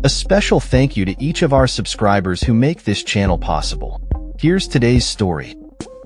A special thank you to each of our subscribers who make this channel possible. Here's today's story.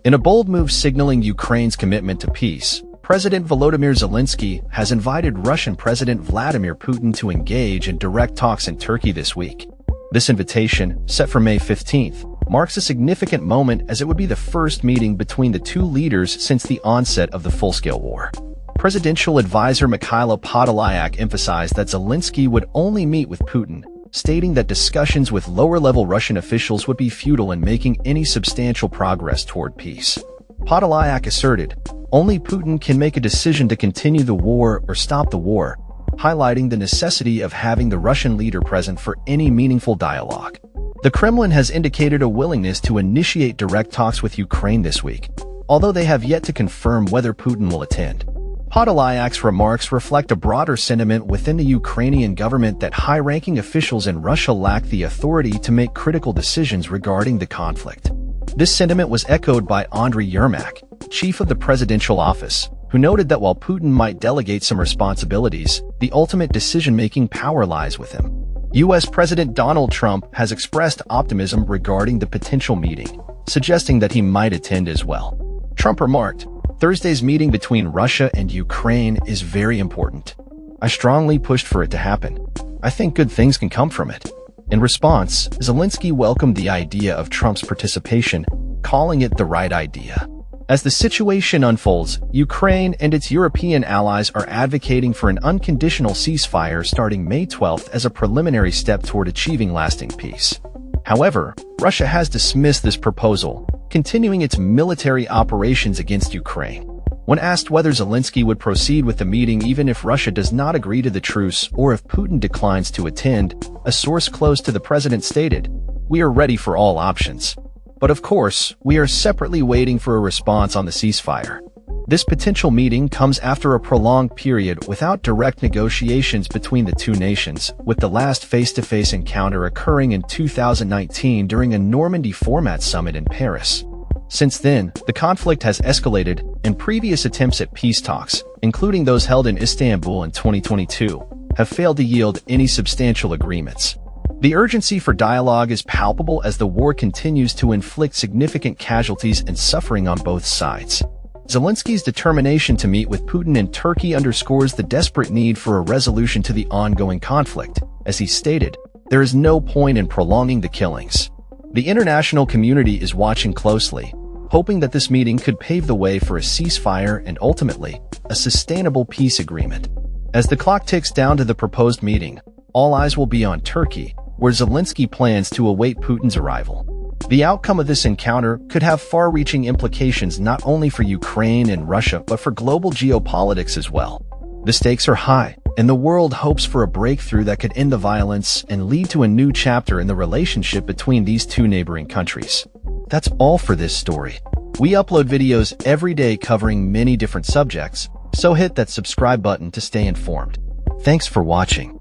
In a bold move signaling Ukraine's commitment to peace, President Volodymyr Zelensky has invited Russian President Vladimir Putin to engage in direct talks in Turkey this week. This invitation, set for May 15th, marks a significant moment as it would be the first meeting between the two leaders since the onset of the full-scale war. Presidential advisor Mikhailo Podolyak emphasized that Zelensky would only meet with Putin, stating that discussions with lower-level Russian officials would be futile in making any substantial progress toward peace. Podolyak asserted, only Putin can make a decision to continue the war or stop the war, highlighting the necessity of having the Russian leader present for any meaningful dialogue. The Kremlin has indicated a willingness to initiate direct talks with Ukraine this week, although they have yet to confirm whether Putin will attend. Podolyak's remarks reflect a broader sentiment within the Ukrainian government that high-ranking officials in Russia lack the authority to make critical decisions regarding the conflict. This sentiment was echoed by Andriy Yermak, chief of the presidential office, who noted that while Putin might delegate some responsibilities, the ultimate decision-making power lies with him. U.S. President Donald Trump has expressed optimism regarding the potential meeting, suggesting that he might attend as well. Trump remarked, Thursday's meeting between Russia and Ukraine is very important. I strongly pushed for it to happen. I think good things can come from it. In response, Zelensky welcomed the idea of Trump's participation, calling it the right idea. As the situation unfolds, Ukraine and its European allies are advocating for an unconditional ceasefire starting May 12th as a preliminary step toward achieving lasting peace. However, Russia has dismissed this proposal, continuing its military operations against Ukraine. When asked whether Zelensky would proceed with the meeting even if Russia does not agree to the truce or if Putin declines to attend, a source close to the president stated, "We are ready for all options. But of course, we are separately waiting for a response on the ceasefire." This potential meeting comes after a prolonged period without direct negotiations between the two nations, with the last face-to-face encounter occurring in 2019 during a Normandy format summit in Paris. Since then, the conflict has escalated, and previous attempts at peace talks, including those held in Istanbul in 2022, have failed to yield any substantial agreements. The urgency for dialogue is palpable as the war continues to inflict significant casualties and suffering on both sides. Zelensky's determination to meet with Putin in Turkey underscores the desperate need for a resolution to the ongoing conflict. As he stated, there is no point in prolonging the killings. The international community is watching closely, hoping that this meeting could pave the way for a ceasefire and ultimately, a sustainable peace agreement. As the clock ticks down to the proposed meeting, all eyes will be on Turkey, where Zelensky plans to await Putin's arrival. The outcome of this encounter could have far-reaching implications not only for Ukraine and Russia but for global geopolitics as well. The stakes are high, and the world hopes for a breakthrough that could end the violence and lead to a new chapter in the relationship between these two neighboring countries. That's all for this story. We upload videos every day covering many different subjects, so hit that subscribe button to stay informed. Thanks for watching.